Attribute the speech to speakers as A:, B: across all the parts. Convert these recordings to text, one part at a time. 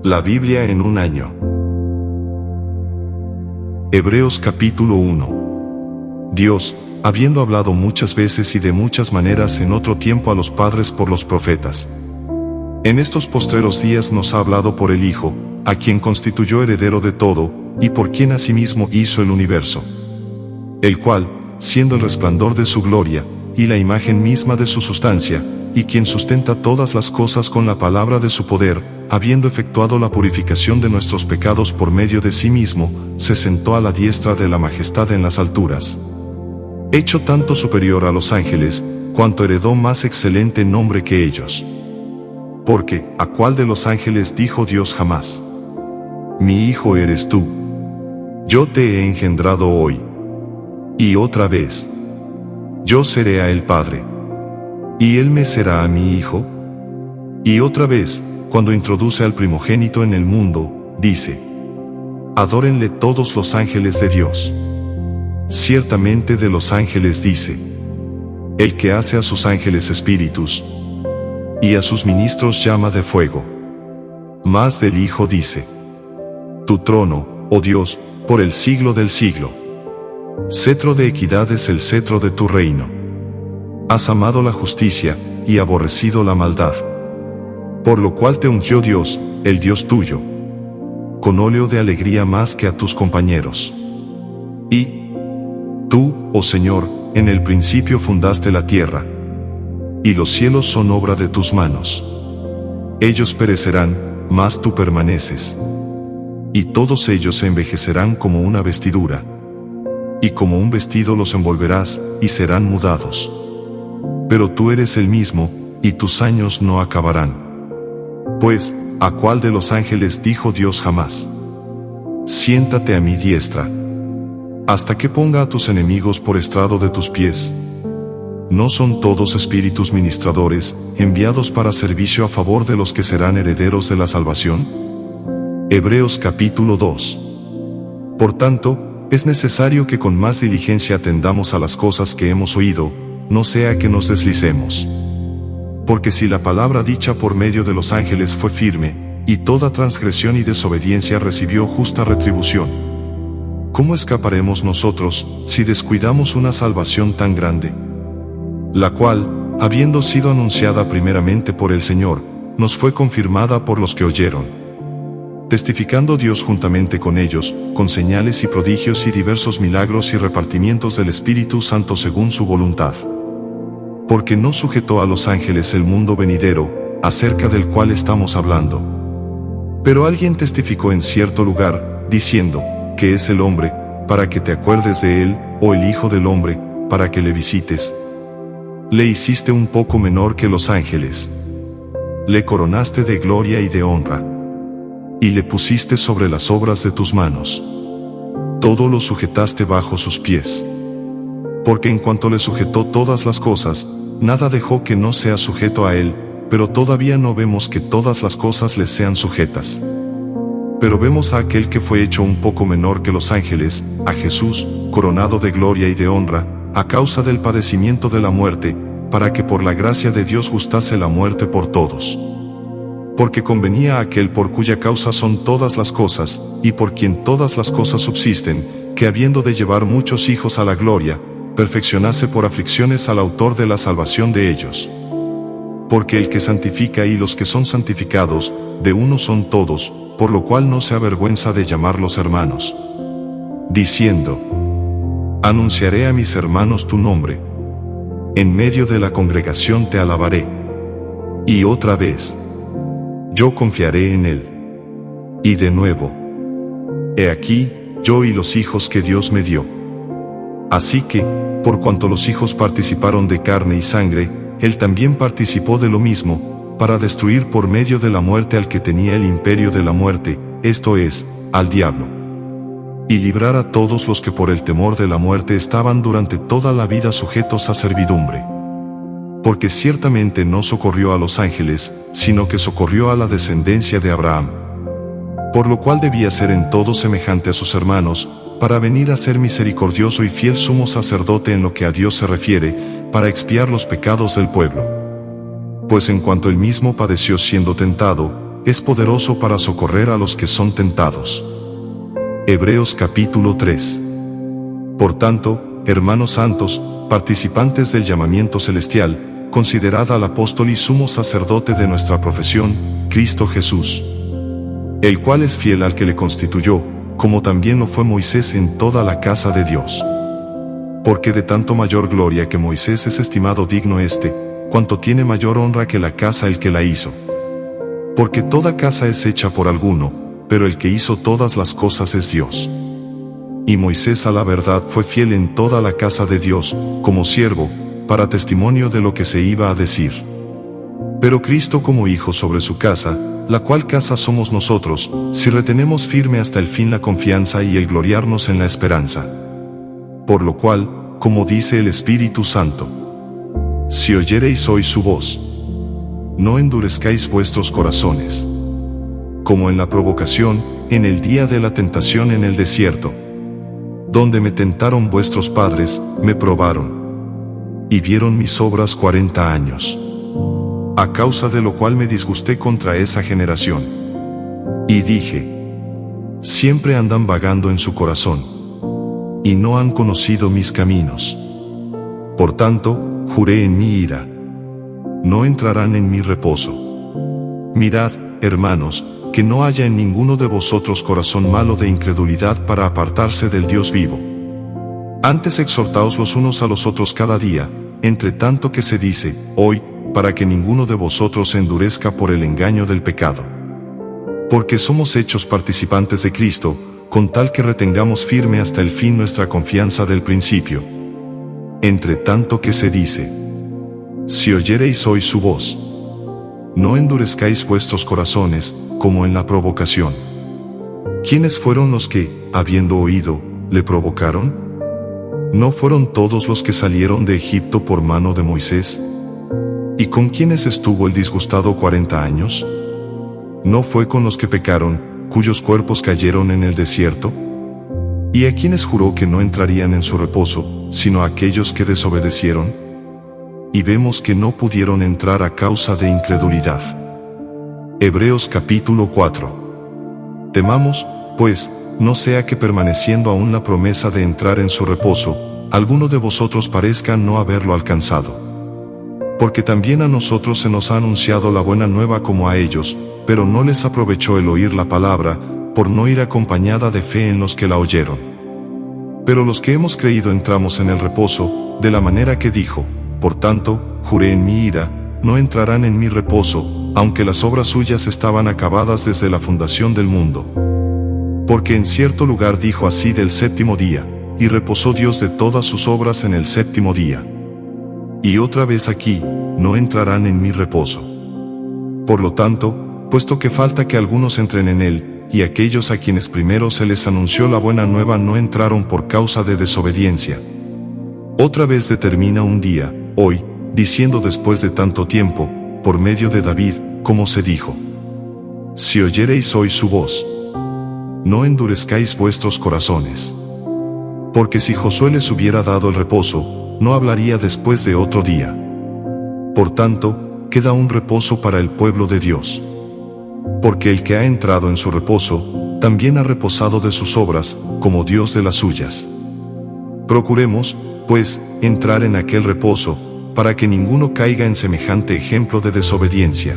A: La Biblia en un año. Hebreos capítulo 1. Dios, habiendo hablado muchas veces y de muchas maneras en otro tiempo a los padres por los profetas, en estos postreros días nos ha hablado por el Hijo, a quien constituyó heredero de todo, y por quien asimismo hizo el universo, el cual, siendo el resplandor de su gloria, y la imagen misma de su sustancia, y quien sustenta todas las cosas con la palabra de su poder, habiendo efectuado la purificación de nuestros pecados por medio de sí mismo, se sentó a la diestra de la majestad en las alturas, hecho tanto superior a los ángeles, cuanto heredó más excelente nombre que ellos. Porque, ¿a cuál de los ángeles dijo Dios jamás: mi hijo eres tú? Yo te he engendrado hoy. Y otra vez: yo seré a él padre, y él me será a mi hijo. Y otra vez, cuando introduce al primogénito en el mundo, dice: adórenle todos los ángeles de Dios. Ciertamente de los ángeles dice: el que hace a sus ángeles espíritus, y a sus ministros llama de fuego. Mas del Hijo dice: tu trono, oh Dios, por el siglo del siglo. Cetro de equidad es el cetro de tu reino. Has amado la justicia, y aborrecido la maldad. Por lo cual te ungió Dios, el Dios tuyo, con óleo de alegría más que a tus compañeros. Y tú, oh Señor, en el principio fundaste la tierra, y los cielos son obra de tus manos. Ellos perecerán, mas tú permaneces. Y todos ellos se envejecerán como una vestidura, y como un vestido los envolverás, y serán mudados. Pero tú eres el mismo, y tus años no acabarán. Pues, ¿a cuál de los ángeles dijo Dios jamás: siéntate a mi diestra, hasta que ponga a tus enemigos por estrado de tus pies? ¿No son todos espíritus ministradores, enviados para servicio a favor de los que serán herederos de la salvación? Hebreos capítulo 2. Por tanto, es necesario que con más diligencia atendamos a las cosas que hemos oído, no sea que nos deslicemos. Porque si la palabra dicha por medio de los ángeles fue firme, y toda transgresión y desobediencia recibió justa retribución, ¿cómo escaparemos nosotros, si descuidamos una salvación tan grande? La cual, habiendo sido anunciada primeramente por el Señor, nos fue confirmada por los que oyeron, testificando Dios juntamente con ellos, con señales y prodigios y diversos milagros y repartimientos del Espíritu Santo según su voluntad. Porque no sujetó a los ángeles el mundo venidero, acerca del cual estamos hablando. Pero alguien testificó en cierto lugar, diciendo: ¿qué es el hombre, para que te acuerdes de él, o el hijo del hombre, para que le visites? Le hiciste un poco menor que los ángeles. Le coronaste de gloria y de honra, y le pusiste sobre las obras de tus manos. Todo lo sujetaste bajo sus pies. Porque en cuanto le sujetó todas las cosas, nada dejó que no sea sujeto a él, pero todavía no vemos que todas las cosas les sean sujetas. Pero vemos a aquel que fue hecho un poco menor que los ángeles, a Jesús, coronado de gloria y de honra, a causa del padecimiento de la muerte, para que por la gracia de Dios gustase la muerte por todos. Porque convenía a aquel por cuya causa son todas las cosas, y por quien todas las cosas subsisten, que habiendo de llevar muchos hijos a la gloria, perfeccionase por aflicciones al autor de la salvación de ellos. Porque el que santifica y los que son santificados, de uno son todos, por lo cual no se avergüenza de llamarlos hermanos, diciendo: anunciaré a mis hermanos tu nombre. En medio de la congregación te alabaré. Y otra vez: yo confiaré en él. Y de nuevo: he aquí, yo y los hijos que Dios me dio. Así que, por cuanto los hijos participaron de carne y sangre, él también participó de lo mismo, para destruir por medio de la muerte al que tenía el imperio de la muerte, esto es, al diablo, y librar a todos los que por el temor de la muerte estaban durante toda la vida sujetos a servidumbre. Porque ciertamente no socorrió a los ángeles, sino que socorrió a la descendencia de Abraham. Por lo cual debía ser en todo semejante a sus hermanos, para venir a ser misericordioso y fiel sumo sacerdote en lo que a Dios se refiere, para expiar los pecados del pueblo. Pues en cuanto él mismo padeció siendo tentado, es poderoso para socorrer a los que son tentados. Hebreos capítulo 3. Por tanto, hermanos santos, participantes del llamamiento celestial, considerad al apóstol y sumo sacerdote de nuestra profesión, Cristo Jesús, el cual es fiel al que le constituyó, como también lo fue Moisés en toda la casa de Dios. Porque de tanto mayor gloria que Moisés es estimado digno cuanto tiene mayor honra que la casa el que la hizo. Porque toda casa es hecha por alguno, pero el que hizo todas las cosas es Dios. Y Moisés a la verdad fue fiel en toda la casa de Dios, como siervo, para testimonio de lo que se iba a decir. Pero Cristo como hijo sobre su casa, la cual casa somos nosotros, si retenemos firme hasta el fin la confianza y el gloriarnos en la esperanza. Por lo cual, como dice el Espíritu Santo, si oyereis hoy su voz, no endurezcáis vuestros corazones, como en la provocación, en el día de la tentación en el desierto, donde me tentaron vuestros padres, me probaron, y vieron mis obras 40 años. A causa de lo cual me disgusté contra esa generación. Y dije, siempre andan vagando en su corazón, y no han conocido mis caminos. Por tanto, juré en mi ira, no entrarán en mi reposo. Mirad, hermanos, que no haya en ninguno de vosotros corazón malo de incredulidad para apartarse del Dios vivo. Antes exhortaos los unos a los otros cada día, entre tanto que se dice, hoy, para que ninguno de vosotros se endurezca por el engaño del pecado. Porque somos hechos participantes de Cristo, con tal que retengamos firme hasta el fin nuestra confianza del principio. Entre tanto que se dice, si oyereis hoy su voz, no endurezcáis vuestros corazones, como en la provocación. ¿Quiénes fueron los que, habiendo oído, le provocaron? ¿No fueron todos los que salieron de Egipto por mano de Moisés? ¿Y con quiénes estuvo el disgustado 40 años? ¿No fue con los que pecaron, cuyos cuerpos cayeron en el desierto? ¿Y a quienes juró que no entrarían en su reposo, sino a aquellos que desobedecieron? Y vemos que no pudieron entrar a causa de incredulidad. Hebreos capítulo 4. Temamos, pues, no sea que permaneciendo aún la promesa de entrar en su reposo, alguno de vosotros parezca no haberlo alcanzado. Porque también a nosotros se nos ha anunciado la buena nueva como a ellos, pero no les aprovechó el oír la palabra, por no ir acompañada de fe en los que la oyeron. Pero los que hemos creído entramos en el reposo, de la manera que dijo, por tanto, juré en mi ira, no entrarán en mi reposo, aunque las obras suyas estaban acabadas desde la fundación del mundo. Porque en cierto lugar dijo así del séptimo día, y reposó Dios de todas sus obras en el séptimo día. Y otra vez aquí, no entrarán en mi reposo. Por lo tanto, puesto que falta que algunos entren en él, y aquellos a quienes primero se les anunció la buena nueva no entraron por causa de desobediencia. Otra vez determina un día, hoy, diciendo después de tanto tiempo, por medio de David, como se dijo, si oyereis hoy su voz, no endurezcáis vuestros corazones. Porque si Josué les hubiera dado el reposo, no hablaría después de otro día. Por tanto, queda un reposo para el pueblo de Dios. Porque el que ha entrado en su reposo, también ha reposado de sus obras, como Dios de las suyas. Procuremos, pues, entrar en aquel reposo, para que ninguno caiga en semejante ejemplo de desobediencia.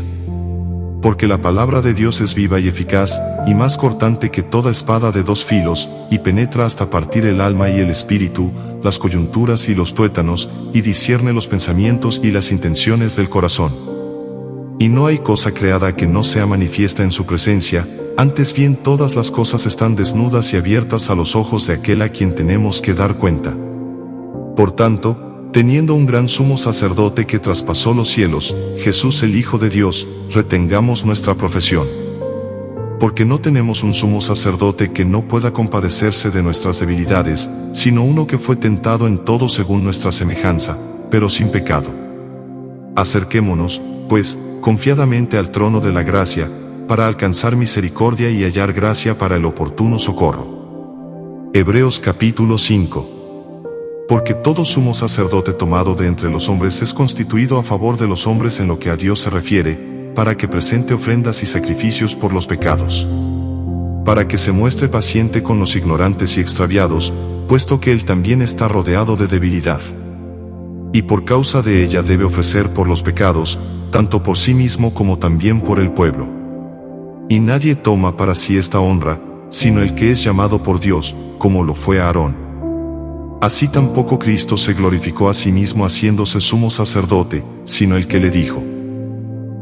A: Porque la palabra de Dios es viva y eficaz, y más cortante que toda espada de dos filos, y penetra hasta partir el alma y el espíritu, las coyunturas y los tuétanos, y discierne los pensamientos y las intenciones del corazón. Y no hay cosa creada que no sea manifiesta en su presencia, antes bien todas las cosas están desnudas y abiertas a los ojos de aquel a quien tenemos que dar cuenta. Por tanto, teniendo un gran sumo sacerdote que traspasó los cielos, Jesús el Hijo de Dios, retengamos nuestra profesión. Porque no tenemos un sumo sacerdote que no pueda compadecerse de nuestras debilidades, sino uno que fue tentado en todo según nuestra semejanza, pero sin pecado. Acerquémonos, pues, confiadamente al trono de la gracia, para alcanzar misericordia y hallar gracia para el oportuno socorro. Hebreos capítulo 5. Porque todo sumo sacerdote tomado de entre los hombres es constituido a favor de los hombres en lo que a Dios se refiere, para que presente ofrendas y sacrificios por los pecados. Para que se muestre paciente con los ignorantes y extraviados, puesto que él también está rodeado de debilidad. Y por causa de ella debe ofrecer por los pecados, tanto por sí mismo como también por el pueblo. Y nadie toma para sí esta honra, sino el que es llamado por Dios, como lo fue Aarón. Así tampoco Cristo se glorificó a sí mismo haciéndose sumo sacerdote, sino el que le dijo: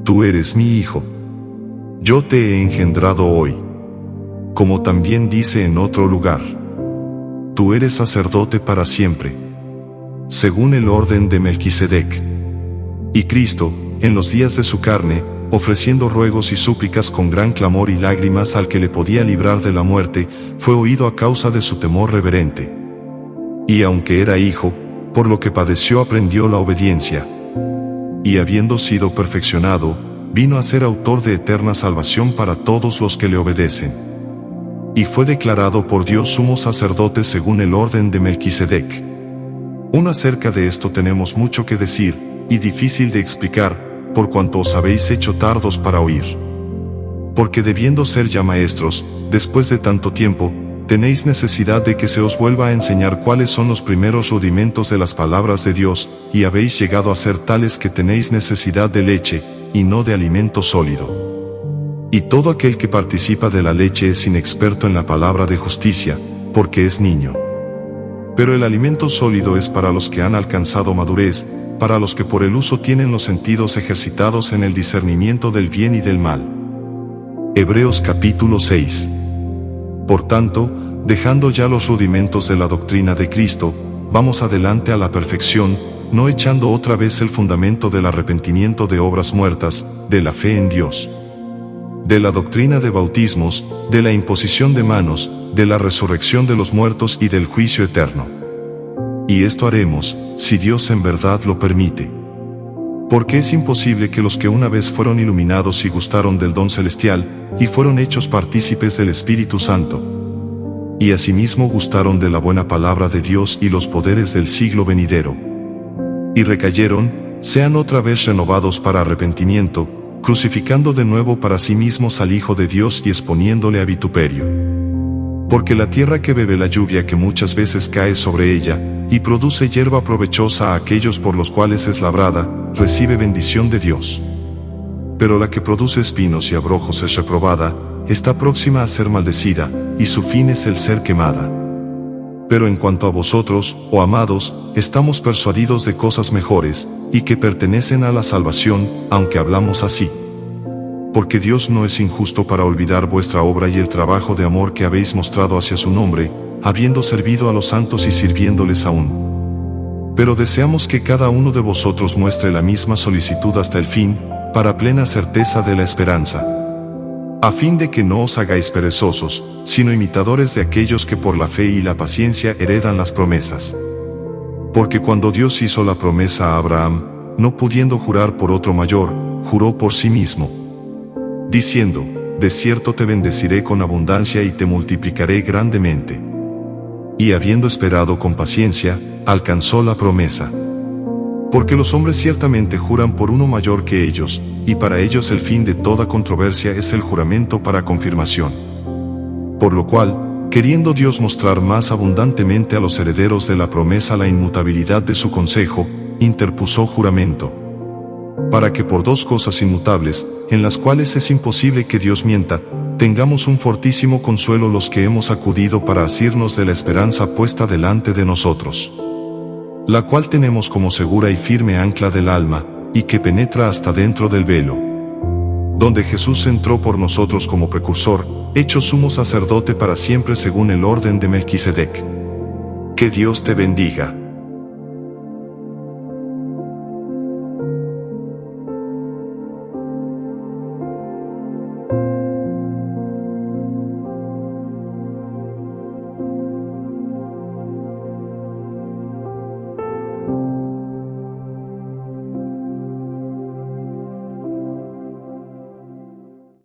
A: Tú eres mi Hijo. Yo te he engendrado hoy. Como también dice en otro lugar: Tú eres sacerdote para siempre, según el orden de Melquisedec. Y Cristo, en los días de su carne, ofreciendo ruegos y súplicas con gran clamor y lágrimas al que le podía librar de la muerte, fue oído a causa de su temor reverente. Y aunque era hijo, por lo que padeció aprendió la obediencia. Y habiendo sido perfeccionado, vino a ser autor de eterna salvación para todos los que le obedecen. Y fue declarado por Dios sumo sacerdote según el orden de Melquisedec. Acerca de esto tenemos mucho que decir, y difícil de explicar, por cuanto os habéis hecho tardos para oír. Porque debiendo ser ya maestros, después de tanto tiempo, tenéis necesidad de que se os vuelva a enseñar cuáles son los primeros rudimentos de las palabras de Dios, y habéis llegado a ser tales que tenéis necesidad de leche, y no de alimento sólido. Y todo aquel que participa de la leche es inexperto en la palabra de justicia, porque es niño. Pero el alimento sólido es para los que han alcanzado madurez, para los que por el uso tienen los sentidos ejercitados en el discernimiento del bien y del mal. Hebreos capítulo 6. Por tanto, dejando ya los rudimentos de la doctrina de Cristo, vamos adelante a la perfección, no echando otra vez el fundamento del arrepentimiento de obras muertas, de la fe en Dios, de la doctrina de bautismos, de la imposición de manos, de la resurrección de los muertos y del juicio eterno. Y esto haremos, si Dios en verdad lo permite. Porque es imposible que los que una vez fueron iluminados y gustaron del don celestial, y fueron hechos partícipes del Espíritu Santo, y asimismo gustaron de la buena palabra de Dios y los poderes del siglo venidero, y recayeron, sean otra vez renovados para arrepentimiento, crucificando de nuevo para sí mismos al Hijo de Dios y exponiéndole a vituperio. Porque la tierra que bebe la lluvia que muchas veces cae sobre ella, y produce hierba provechosa a aquellos por los cuales es labrada, recibe bendición de Dios. Pero la que produce espinos y abrojos es reprobada, está próxima a ser maldecida, y su fin es el ser quemada. Pero en cuanto a vosotros, oh amados, estamos persuadidos de cosas mejores, y que pertenecen a la salvación, aunque hablamos así. Porque Dios no es injusto para olvidar vuestra obra y el trabajo de amor que habéis mostrado hacia su nombre, habiendo servido a los santos y sirviéndoles aún. Pero deseamos que cada uno de vosotros muestre la misma solicitud hasta el fin, para plena certeza de la esperanza, a fin de que no os hagáis perezosos, sino imitadores de aquellos que por la fe y la paciencia heredan las promesas. Porque cuando Dios hizo la promesa a Abraham, no pudiendo jurar por otro mayor, juró por sí mismo, diciendo: de cierto te bendeciré con abundancia y te multiplicaré grandemente. Y habiendo esperado con paciencia, alcanzó la promesa. Porque los hombres ciertamente juran por uno mayor que ellos, y para ellos el fin de toda controversia es el juramento para confirmación. Por lo cual, queriendo Dios mostrar más abundantemente a los herederos de la promesa la inmutabilidad de su consejo, interpuso juramento, para que por dos cosas inmutables, en las cuales es imposible que Dios mienta, tengamos un fortísimo consuelo los que hemos acudido para asirnos de la esperanza puesta delante de nosotros, la cual tenemos como segura y firme ancla del alma, y que penetra hasta dentro del velo, donde Jesús entró por nosotros como precursor, hecho sumo sacerdote para siempre según el orden de Melquisedec. Que Dios te bendiga.